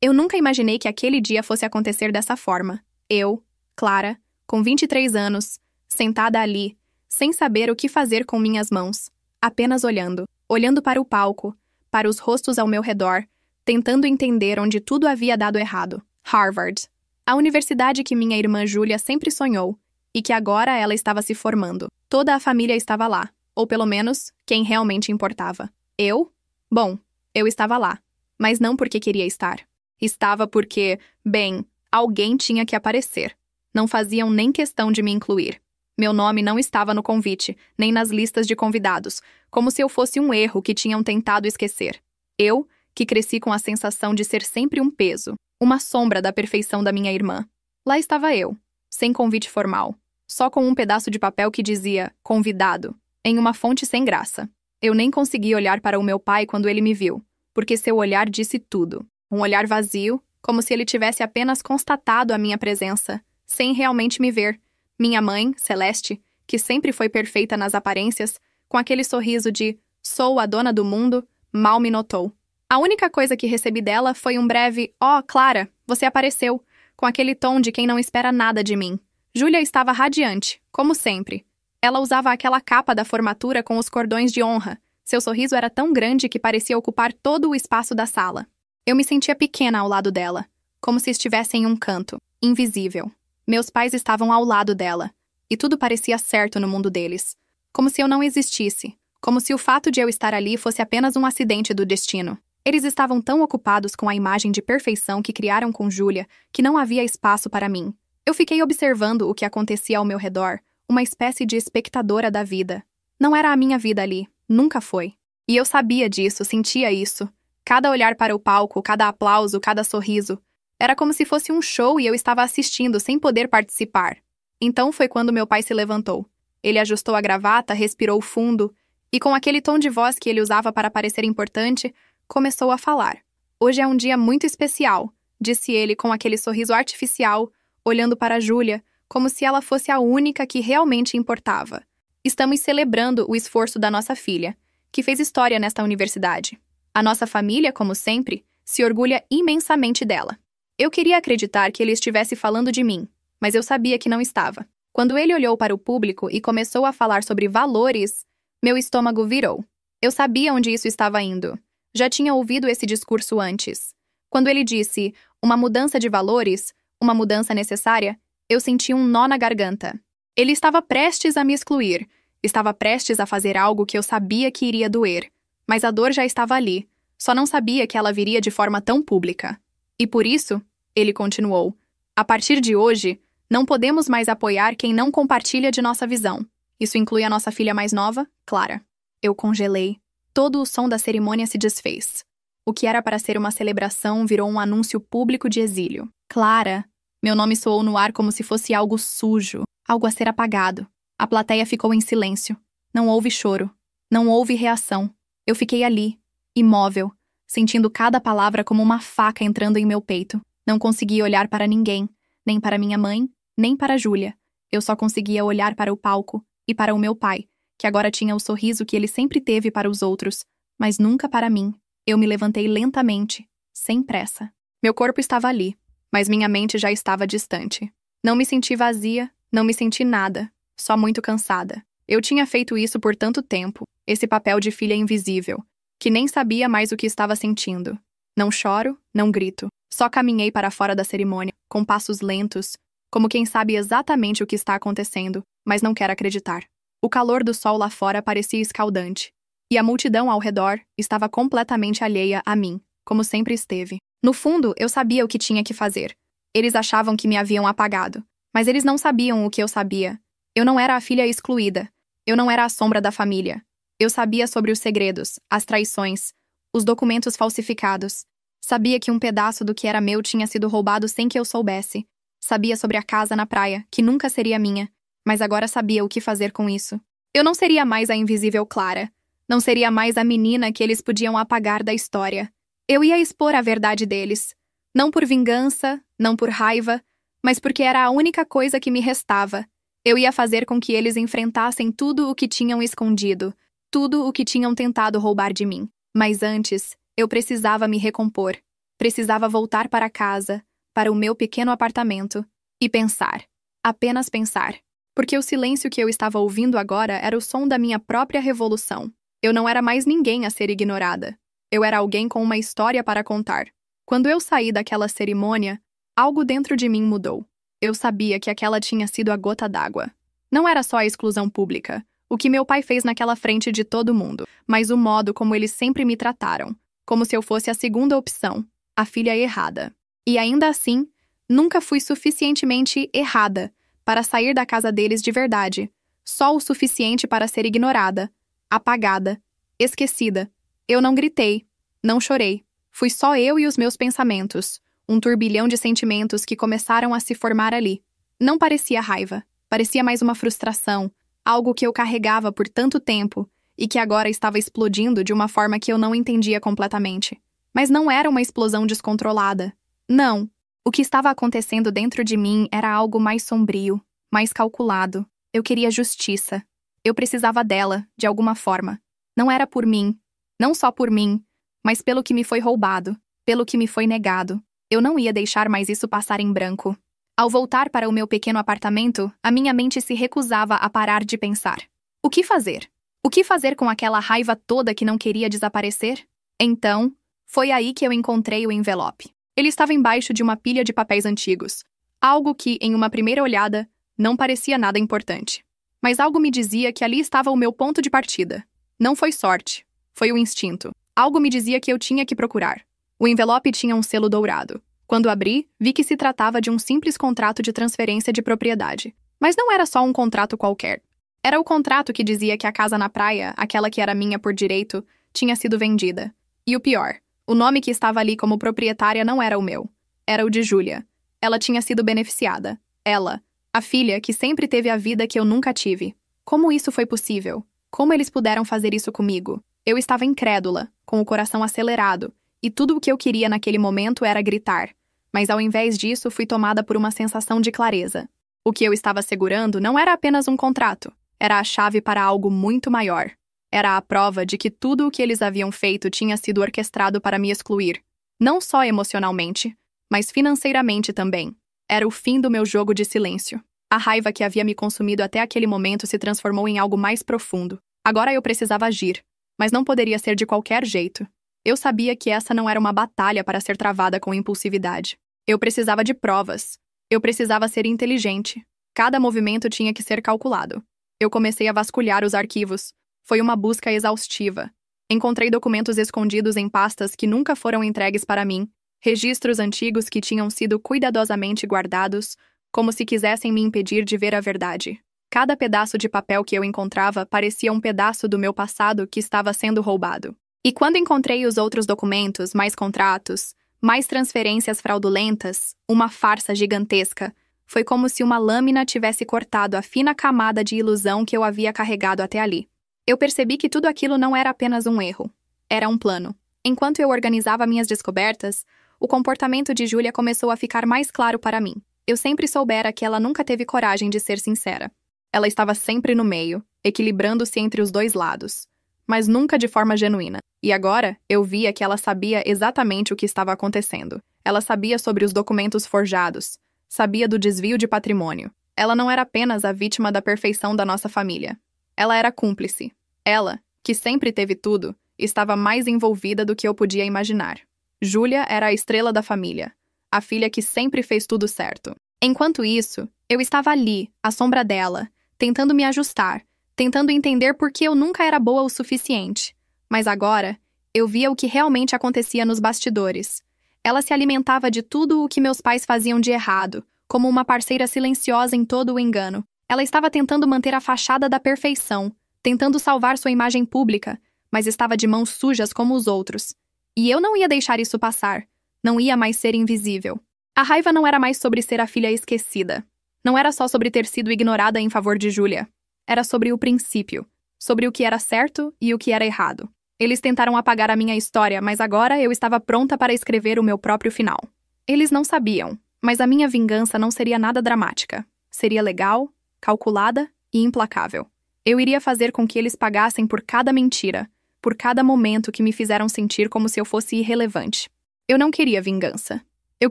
Eu nunca imaginei que aquele dia fosse acontecer dessa forma. Eu, Clara, com 23 anos, sentada ali, sem saber o que fazer com minhas mãos, apenas olhando para o palco, para os rostos ao meu redor, tentando entender onde tudo havia dado errado. Harvard, a universidade que minha irmã Júlia sempre sonhou, e que agora ela estava se formando. Toda a família estava lá, ou pelo menos, quem realmente importava. Eu? Bom, eu estava lá, mas não porque queria estar. Estava porque, bem, alguém tinha que aparecer. Não faziam nem questão de me incluir. Meu nome não estava no convite, nem nas listas de convidados, como se eu fosse um erro que tinham tentado esquecer. Eu, que cresci com a sensação de ser sempre um peso, uma sombra da perfeição da minha irmã. Lá estava eu, sem convite formal, só com um pedaço de papel que dizia "convidado", em uma fonte sem graça. Eu nem consegui olhar para o meu pai quando ele me viu, porque seu olhar disse tudo. Um olhar vazio, como se ele tivesse apenas constatado a minha presença, sem realmente me ver. Minha mãe, Celeste, que sempre foi perfeita nas aparências, com aquele sorriso de "sou a dona do mundo", mal me notou. A única coisa que recebi dela foi um breve "Oh, Clara, você apareceu", com aquele tom de quem não espera nada de mim. Júlia estava radiante, como sempre. Ela usava aquela capa da formatura com os cordões de honra. Seu sorriso era tão grande que parecia ocupar todo o espaço da sala. Eu me sentia pequena ao lado dela, como se estivesse em um canto, invisível. Meus pais estavam ao lado dela, e tudo parecia certo no mundo deles. Como se eu não existisse, como se o fato de eu estar ali fosse apenas um acidente do destino. Eles estavam tão ocupados com a imagem de perfeição que criaram com Júlia que não havia espaço para mim. Eu fiquei observando o que acontecia ao meu redor, uma espécie de espectadora da vida. Não era a minha vida ali, nunca foi. E eu sabia disso, sentia isso. Cada olhar para o palco, cada aplauso, cada sorriso. Era como se fosse um show e eu estava assistindo sem poder participar. Então foi quando meu pai se levantou. Ele ajustou a gravata, respirou fundo e, com aquele tom de voz que ele usava para parecer importante, começou a falar. "Hoje é um dia muito especial", disse ele com aquele sorriso artificial, olhando para Júlia, como se ela fosse a única que realmente importava. "Estamos celebrando o esforço da nossa filha, que fez história nesta universidade. A nossa família, como sempre, se orgulha imensamente dela." Eu queria acreditar que ele estivesse falando de mim, mas eu sabia que não estava. Quando ele olhou para o público e começou a falar sobre valores, meu estômago virou. Eu sabia onde isso estava indo. Já tinha ouvido esse discurso antes. Quando ele disse "uma mudança de valores, uma mudança necessária", eu senti um nó na garganta. Ele estava prestes a me excluir, estava prestes a fazer algo que eu sabia que iria doer, mas a dor já estava ali, só não sabia que ela viria de forma tão pública. "E por isso", ele continuou, "a partir de hoje, não podemos mais apoiar quem não compartilha de nossa visão. Isso inclui a nossa filha mais nova, Clara." Eu congelei. Todo o som da cerimônia se desfez. O que era para ser uma celebração virou um anúncio público de exílio. "Clara." Meu nome soou no ar como se fosse algo sujo, algo a ser apagado. A plateia ficou em silêncio. Não houve choro. Não houve reação. Eu fiquei ali, imóvel, sentindo cada palavra como uma faca entrando em meu peito. Não conseguia olhar para ninguém, nem para minha mãe, nem para Júlia. Eu só conseguia olhar para o palco e para o meu pai, que agora tinha o sorriso que ele sempre teve para os outros, mas nunca para mim. Eu me levantei lentamente, sem pressa. Meu corpo estava ali, mas minha mente já estava distante. Não me senti vazia, não me senti nada, só muito cansada. Eu tinha feito isso por tanto tempo, esse papel de filha invisível, que nem sabia mais o que estava sentindo. Não choro, não grito. Só caminhei para fora da cerimônia, com passos lentos, como quem sabe exatamente o que está acontecendo, mas não quer acreditar. O calor do sol lá fora parecia escaldante, e a multidão ao redor estava completamente alheia a mim, como sempre esteve. No fundo, eu sabia o que tinha que fazer. Eles achavam que me haviam apagado, mas eles não sabiam o que eu sabia. Eu não era a filha excluída. Eu não era a sombra da família. Eu sabia sobre os segredos, as traições, os documentos falsificados. Sabia que um pedaço do que era meu tinha sido roubado sem que eu soubesse. Sabia sobre a casa na praia, que nunca seria minha, mas agora sabia o que fazer com isso. Eu não seria mais a invisível Clara. Não seria mais a menina que eles podiam apagar da história. Eu ia expor a verdade deles. Não por vingança, não por raiva, mas porque era a única coisa que me restava. Eu ia fazer com que eles enfrentassem tudo o que tinham escondido, tudo o que tinham tentado roubar de mim. Mas antes, eu precisava me recompor. Precisava voltar para casa, para o meu pequeno apartamento, e pensar. Apenas pensar. Porque o silêncio que eu estava ouvindo agora era o som da minha própria revolução. Eu não era mais ninguém a ser ignorada. Eu era alguém com uma história para contar. Quando eu saí daquela cerimônia, algo dentro de mim mudou. Eu sabia que aquela tinha sido a gota d'água. Não era só a exclusão pública, o que meu pai fez naquela frente de todo mundo, mas o modo como eles sempre me trataram, como se eu fosse a segunda opção, a filha errada. E ainda assim, nunca fui suficientemente errada para sair da casa deles de verdade, só o suficiente para ser ignorada, apagada, esquecida. Eu não gritei, não chorei. Fui só eu e os meus pensamentos, um turbilhão de sentimentos que começaram a se formar ali. Não parecia raiva, parecia mais uma frustração, algo que eu carregava por tanto tempo e que agora estava explodindo de uma forma que eu não entendia completamente. Mas não era uma explosão descontrolada. Não. O que estava acontecendo dentro de mim era algo mais sombrio, mais calculado. Eu queria justiça. Eu precisava dela, de alguma forma. Não era por mim, não só por mim, mas pelo que me foi roubado, pelo que me foi negado. Eu não ia deixar mais isso passar em branco. Ao voltar para o meu pequeno apartamento, a minha mente se recusava a parar de pensar. O que fazer? O que fazer com aquela raiva toda que não queria desaparecer? Então, foi aí que eu encontrei o envelope. Ele estava embaixo de uma pilha de papéis antigos. Algo que, em uma primeira olhada, não parecia nada importante. Mas algo me dizia que ali estava o meu ponto de partida. Não foi sorte. Foi o instinto. Algo me dizia que eu tinha que procurar. O envelope tinha um selo dourado. Quando abri, vi que se tratava de um simples contrato de transferência de propriedade. Mas não era só um contrato qualquer. Era o contrato que dizia que a casa na praia, aquela que era minha por direito, tinha sido vendida. E o pior, o nome que estava ali como proprietária não era o meu. Era o de Júlia. Ela tinha sido beneficiada. Ela, a filha que sempre teve a vida que eu nunca tive. Como isso foi possível? Como eles puderam fazer isso comigo? Eu estava incrédula, com o coração acelerado, e tudo o que eu queria naquele momento era gritar. Mas ao invés disso, fui tomada por uma sensação de clareza. O que eu estava segurando não era apenas um contrato. Era a chave para algo muito maior. Era a prova de que tudo o que eles haviam feito tinha sido orquestrado para me excluir. Não só emocionalmente, mas financeiramente também. Era o fim do meu jogo de silêncio. A raiva que havia me consumido até aquele momento se transformou em algo mais profundo. Agora eu precisava agir, mas não poderia ser de qualquer jeito. Eu sabia que essa não era uma batalha para ser travada com impulsividade. Eu precisava de provas. Eu precisava ser inteligente. Cada movimento tinha que ser calculado. Eu comecei a vasculhar os arquivos. Foi uma busca exaustiva. Encontrei documentos escondidos em pastas que nunca foram entregues para mim, registros antigos que tinham sido cuidadosamente guardados, como se quisessem me impedir de ver a verdade. Cada pedaço de papel que eu encontrava parecia um pedaço do meu passado que estava sendo roubado. E quando encontrei os outros documentos, mais contratos, mais transferências fraudulentas, uma farsa gigantesca, foi como se uma lâmina tivesse cortado a fina camada de ilusão que eu havia carregado até ali. Eu percebi que tudo aquilo não era apenas um erro. Era um plano. Enquanto eu organizava minhas descobertas, o comportamento de Júlia começou a ficar mais claro para mim. Eu sempre soubera que ela nunca teve coragem de ser sincera. Ela estava sempre no meio, equilibrando-se entre os dois lados, mas nunca de forma genuína. E agora, eu via que ela sabia exatamente o que estava acontecendo. Ela sabia sobre os documentos forjados, sabia do desvio de patrimônio. Ela não era apenas a vítima da perfeição da nossa família. Ela era cúmplice. Ela, que sempre teve tudo, estava mais envolvida do que eu podia imaginar. Júlia era a estrela da família, a filha que sempre fez tudo certo. Enquanto isso, eu estava ali, à sombra dela, tentando me ajustar, tentando entender por que eu nunca era boa o suficiente. Mas agora, eu via o que realmente acontecia nos bastidores. Ela se alimentava de tudo o que meus pais faziam de errado, como uma parceira silenciosa em todo o engano. Ela estava tentando manter a fachada da perfeição, tentando salvar sua imagem pública, mas estava de mãos sujas como os outros. E eu não ia deixar isso passar. Não ia mais ser invisível. A raiva não era mais sobre ser a filha esquecida. Não era só sobre ter sido ignorada em favor de Júlia. Era sobre o princípio, sobre o que era certo e o que era errado. Eles tentaram apagar a minha história, mas agora eu estava pronta para escrever o meu próprio final. Eles não sabiam, mas a minha vingança não seria nada dramática. Seria legal, calculada e implacável. Eu iria fazer com que eles pagassem por cada mentira, por cada momento que me fizeram sentir como se eu fosse irrelevante. Eu não queria vingança. Eu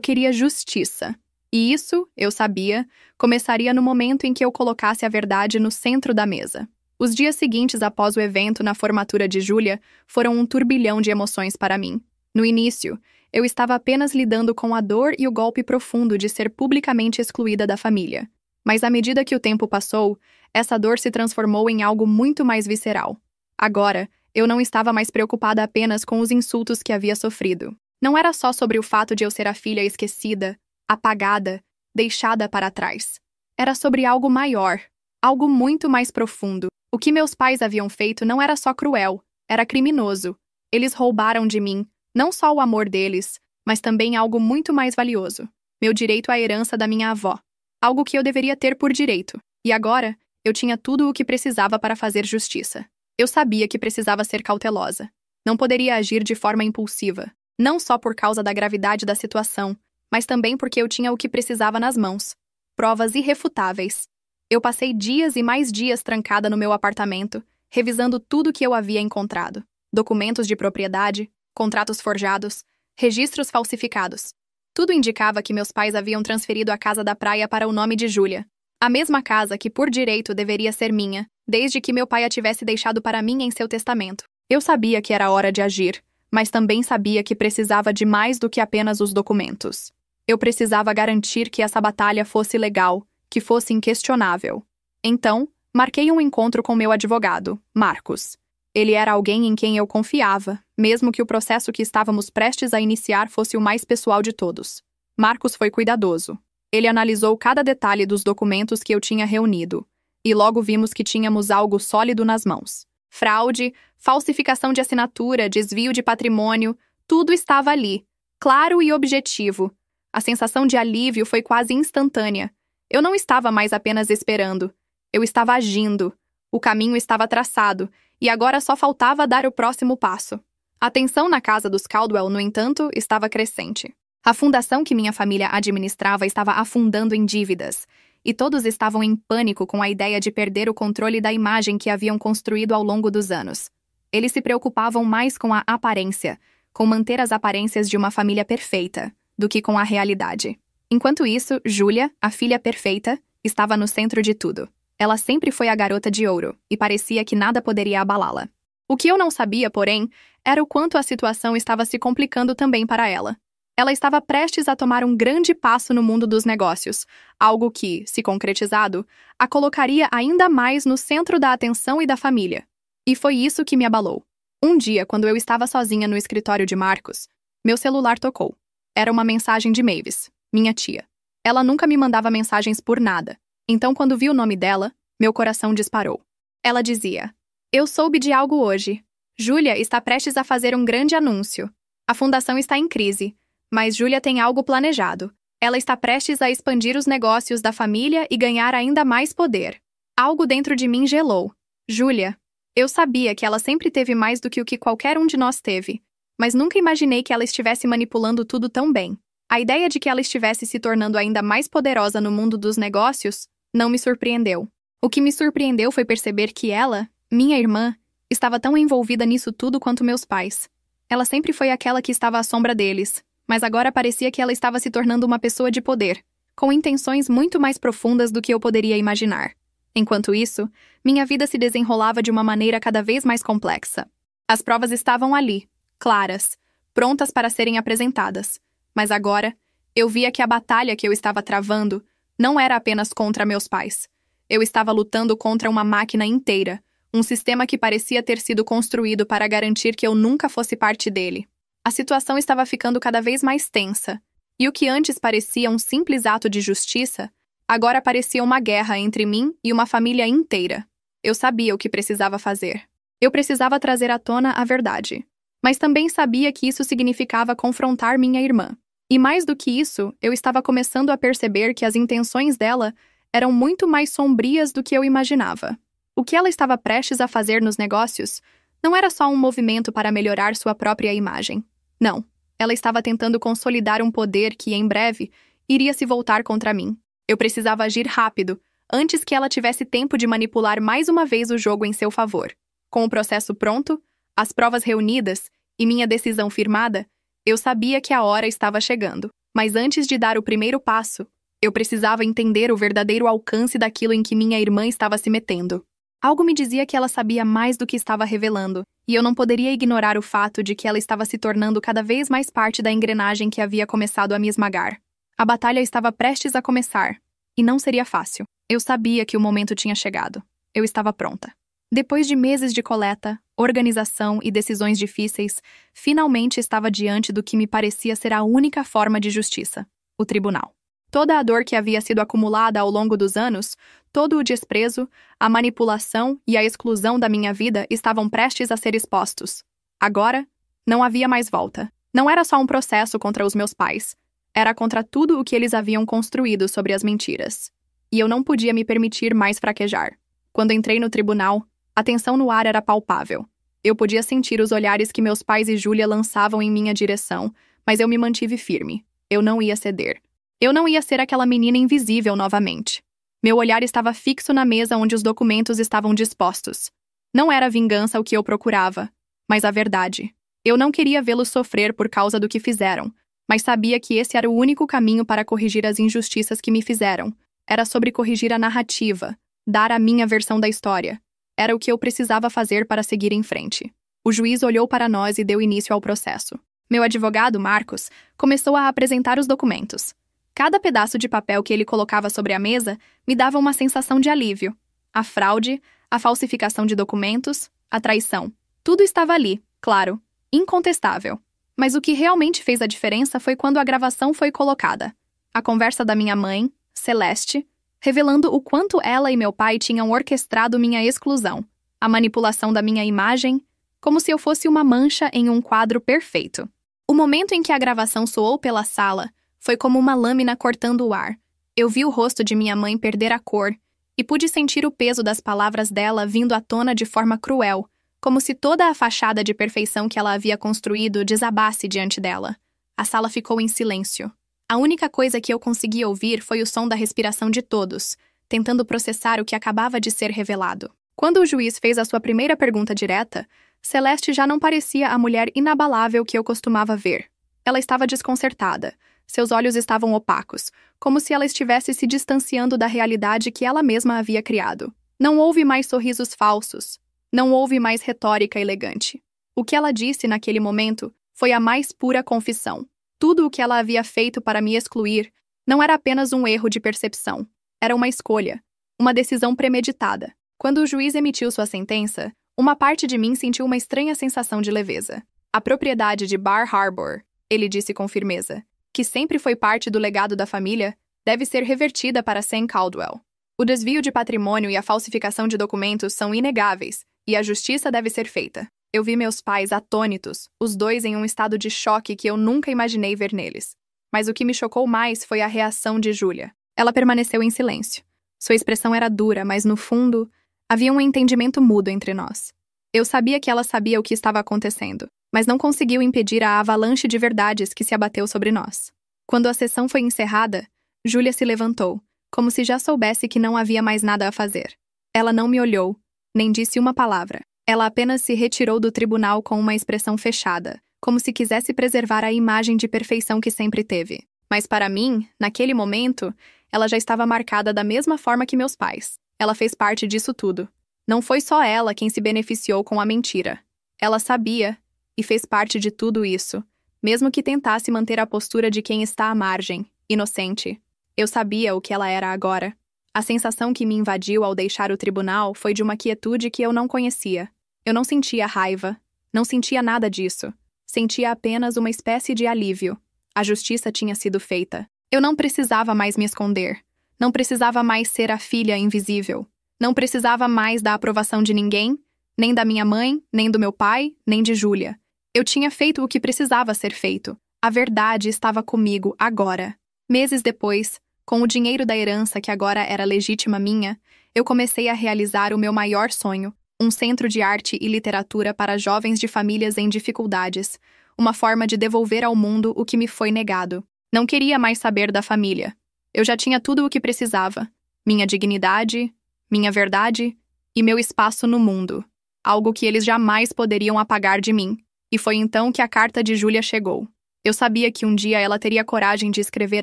queria justiça. E isso, eu sabia, começaria no momento em que eu colocasse a verdade no centro da mesa. Os dias seguintes após o evento na formatura de Júlia foram um turbilhão de emoções para mim. No início, eu estava apenas lidando com a dor e o golpe profundo de ser publicamente excluída da família. Mas à medida que o tempo passou, essa dor se transformou em algo muito mais visceral. Agora, eu não estava mais preocupada apenas com os insultos que havia sofrido. Não era só sobre o fato de eu ser a filha esquecida, apagada, deixada para trás. Era sobre algo maior, algo muito mais profundo. O que meus pais haviam feito não era só cruel, era criminoso. Eles roubaram de mim, não só o amor deles, mas também algo muito mais valioso. Meu direito à herança da minha avó. Algo que eu deveria ter por direito. E agora, eu tinha tudo o que precisava para fazer justiça. Eu sabia que precisava ser cautelosa. Não poderia agir de forma impulsiva. Não só por causa da gravidade da situação, mas também porque eu tinha o que precisava nas mãos. Provas irrefutáveis. Eu passei dias e mais dias trancada no meu apartamento, revisando tudo que eu havia encontrado. Documentos de propriedade, contratos forjados, registros falsificados. Tudo indicava que meus pais haviam transferido a casa da praia para o nome de Júlia. A mesma casa que, por direito, deveria ser minha, desde que meu pai a tivesse deixado para mim em seu testamento. Eu sabia que era hora de agir, mas também sabia que precisava de mais do que apenas os documentos. Eu precisava garantir que essa batalha fosse legal, que fosse inquestionável. Então, marquei um encontro com meu advogado, Marcos. Ele era alguém em quem eu confiava, mesmo que o processo que estávamos prestes a iniciar fosse o mais pessoal de todos. Marcos foi cuidadoso. Ele analisou cada detalhe dos documentos que eu tinha reunido, e logo vimos que tínhamos algo sólido nas mãos. Fraude, falsificação de assinatura, desvio de patrimônio, tudo estava ali, claro e objetivo. A sensação de alívio foi quase instantânea. Eu não estava mais apenas esperando. Eu estava agindo. O caminho estava traçado, e agora só faltava dar o próximo passo. A tensão na casa dos Caldwell, no entanto, estava crescente. A fundação que minha família administrava estava afundando em dívidas, e todos estavam em pânico com a ideia de perder o controle da imagem que haviam construído ao longo dos anos. Eles se preocupavam mais com a aparência, com manter as aparências de uma família perfeita, do que com a realidade. Enquanto isso, Júlia, a filha perfeita, estava no centro de tudo. Ela sempre foi a garota de ouro, e parecia que nada poderia abalá-la. O que eu não sabia, porém, era o quanto a situação estava se complicando também para ela. Ela estava prestes a tomar um grande passo no mundo dos negócios, algo que, se concretizado, a colocaria ainda mais no centro da atenção e da família. E foi isso que me abalou. Um dia, quando eu estava sozinha no escritório de Marcos, meu celular tocou. Era uma mensagem de Mavis, minha tia. Ela nunca me mandava mensagens por nada. Então, quando vi o nome dela, meu coração disparou. Ela dizia: "Eu soube de algo hoje. Júlia está prestes a fazer um grande anúncio. A fundação está em crise, mas Júlia tem algo planejado. Ela está prestes a expandir os negócios da família e ganhar ainda mais poder." Algo dentro de mim gelou. Júlia. Eu sabia que ela sempre teve mais do que o que qualquer um de nós teve, mas nunca imaginei que ela estivesse manipulando tudo tão bem. A ideia de que ela estivesse se tornando ainda mais poderosa no mundo dos negócios não me surpreendeu. O que me surpreendeu foi perceber que ela, minha irmã, estava tão envolvida nisso tudo quanto meus pais. Ela sempre foi aquela que estava à sombra deles, mas agora parecia que ela estava se tornando uma pessoa de poder, com intenções muito mais profundas do que eu poderia imaginar. Enquanto isso, minha vida se desenrolava de uma maneira cada vez mais complexa. As provas estavam ali, claras, prontas para serem apresentadas. Mas agora, eu via que a batalha que eu estava travando não era apenas contra meus pais. Eu estava lutando contra uma máquina inteira, um sistema que parecia ter sido construído para garantir que eu nunca fosse parte dele. A situação estava ficando cada vez mais tensa, e o que antes parecia um simples ato de justiça, agora parecia uma guerra entre mim e uma família inteira. Eu sabia o que precisava fazer. Eu precisava trazer à tona a verdade. Mas também sabia que isso significava confrontar minha irmã. E mais do que isso, eu estava começando a perceber que as intenções dela eram muito mais sombrias do que eu imaginava. O que ela estava prestes a fazer nos negócios não era só um movimento para melhorar sua própria imagem. Não, ela estava tentando consolidar um poder que, em breve, iria se voltar contra mim. Eu precisava agir rápido, antes que ela tivesse tempo de manipular mais uma vez o jogo em seu favor. Com o processo pronto, as provas reunidas e minha decisão firmada, Eu sabia que a hora estava chegando, mas antes de dar o primeiro passo, eu precisava entender o verdadeiro alcance daquilo em que minha irmã estava se metendo. Algo me dizia que ela sabia mais do que estava revelando, e eu não poderia ignorar o fato de que ela estava se tornando cada vez mais parte da engrenagem que havia começado a me esmagar. A batalha estava prestes a começar, e não seria fácil. Eu sabia que o momento tinha chegado. Eu estava pronta. Depois de meses de coleta, organização e decisões difíceis, finalmente estava diante do que me parecia ser a única forma de justiça: o tribunal. Toda a dor que havia sido acumulada ao longo dos anos, todo o desprezo, a manipulação e a exclusão da minha vida estavam prestes a ser expostos. Agora, não havia mais volta. Não era só um processo contra os meus pais. Era contra tudo o que eles haviam construído sobre as mentiras. E eu não podia me permitir mais fraquejar. Quando entrei no tribunal, a tensão no ar era palpável. Eu podia sentir os olhares que meus pais e Júlia lançavam em minha direção, mas eu me mantive firme. Eu não ia ceder. Eu não ia ser aquela menina invisível novamente. Meu olhar estava fixo na mesa onde os documentos estavam dispostos. Não era vingança o que eu procurava, mas a verdade. Eu não queria vê-los sofrer por causa do que fizeram, mas sabia que esse era o único caminho para corrigir as injustiças que me fizeram. Era sobre corrigir a narrativa, dar a minha versão da história. Era o que eu precisava fazer para seguir em frente. O juiz olhou para nós e deu início ao processo. Meu advogado, Marcos, começou a apresentar os documentos. Cada pedaço de papel que ele colocava sobre a mesa me dava uma sensação de alívio. A fraude, a falsificação de documentos, a traição. Tudo estava ali, claro, incontestável. Mas o que realmente fez a diferença foi quando a gravação foi colocada. A conversa da minha mãe, Celeste, revelando o quanto ela e meu pai tinham orquestrado minha exclusão, a manipulação da minha imagem, como se eu fosse uma mancha em um quadro perfeito. O momento em que a gravação soou pela sala foi como uma lâmina cortando o ar. Eu vi o rosto de minha mãe perder a cor e pude sentir o peso das palavras dela vindo à tona de forma cruel, como se toda a fachada de perfeição que ela havia construído desabasse diante dela. A sala ficou em silêncio. A única coisa que eu conseguia ouvir foi o som da respiração de todos, tentando processar o que acabava de ser revelado. Quando o juiz fez a sua primeira pergunta direta, Celeste já não parecia a mulher inabalável que eu costumava ver. Ela estava desconcertada. Seus olhos estavam opacos, como se ela estivesse se distanciando da realidade que ela mesma havia criado. Não houve mais sorrisos falsos. Não houve mais retórica elegante. O que ela disse naquele momento foi a mais pura confissão. Tudo o que ela havia feito para me excluir não era apenas um erro de percepção. Era uma escolha, uma decisão premeditada. Quando o juiz emitiu sua sentença, uma parte de mim sentiu uma estranha sensação de leveza. A propriedade de Bar Harbor, ele disse com firmeza, que sempre foi parte do legado da família, deve ser revertida para Sam Caldwell. O desvio de patrimônio e a falsificação de documentos são inegáveis, e a justiça deve ser feita. Eu vi meus pais atônitos, os dois em um estado de choque que eu nunca imaginei ver neles. Mas o que me chocou mais foi a reação de Júlia. Ela permaneceu em silêncio. Sua expressão era dura, mas no fundo, havia um entendimento mudo entre nós. Eu sabia que ela sabia o que estava acontecendo, mas não conseguiu impedir a avalanche de verdades que se abateu sobre nós. Quando a sessão foi encerrada, Júlia se levantou, como se já soubesse que não havia mais nada a fazer. Ela não me olhou, nem disse uma palavra. Ela apenas se retirou do tribunal com uma expressão fechada, como se quisesse preservar a imagem de perfeição que sempre teve. Mas para mim, naquele momento, ela já estava marcada da mesma forma que meus pais. Ela fez parte disso tudo. Não foi só ela quem se beneficiou com a mentira. Ela sabia e fez parte de tudo isso, mesmo que tentasse manter a postura de quem está à margem, inocente. Eu sabia o que ela era agora. A sensação que me invadiu ao deixar o tribunal foi de uma quietude que eu não conhecia. Eu não sentia raiva, não sentia nada disso. Sentia apenas uma espécie de alívio. A justiça tinha sido feita. Eu não precisava mais me esconder. Não precisava mais ser a filha invisível. Não precisava mais da aprovação de ninguém, nem da minha mãe, nem do meu pai, nem de Júlia. Eu tinha feito o que precisava ser feito. A verdade estava comigo agora. Meses depois, com o dinheiro da herança que agora era legítima minha, eu comecei a realizar o meu maior sonho, um centro de arte e literatura para jovens de famílias em dificuldades, uma forma de devolver ao mundo o que me foi negado. Não queria mais saber da família. Eu já tinha tudo o que precisava. Minha dignidade, minha verdade e meu espaço no mundo. Algo que eles jamais poderiam apagar de mim. E foi então que a carta de Júlia chegou. Eu sabia que um dia ela teria coragem de escrever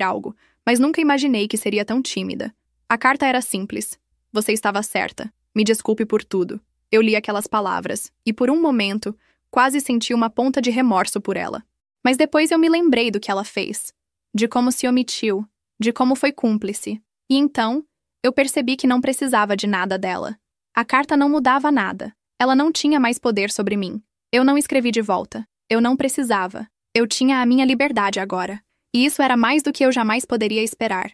algo, mas nunca imaginei que seria tão tímida. A carta era simples. Você estava certa. Me desculpe por tudo. Eu li aquelas palavras, e por um momento, quase senti uma ponta de remorso por ela. Mas depois eu me lembrei do que ela fez, de como se omitiu, de como foi cúmplice. E então, eu percebi que não precisava de nada dela. A carta não mudava nada. Ela não tinha mais poder sobre mim. Eu não escrevi de volta. Eu não precisava. Eu tinha a minha liberdade agora. E isso era mais do que eu jamais poderia esperar.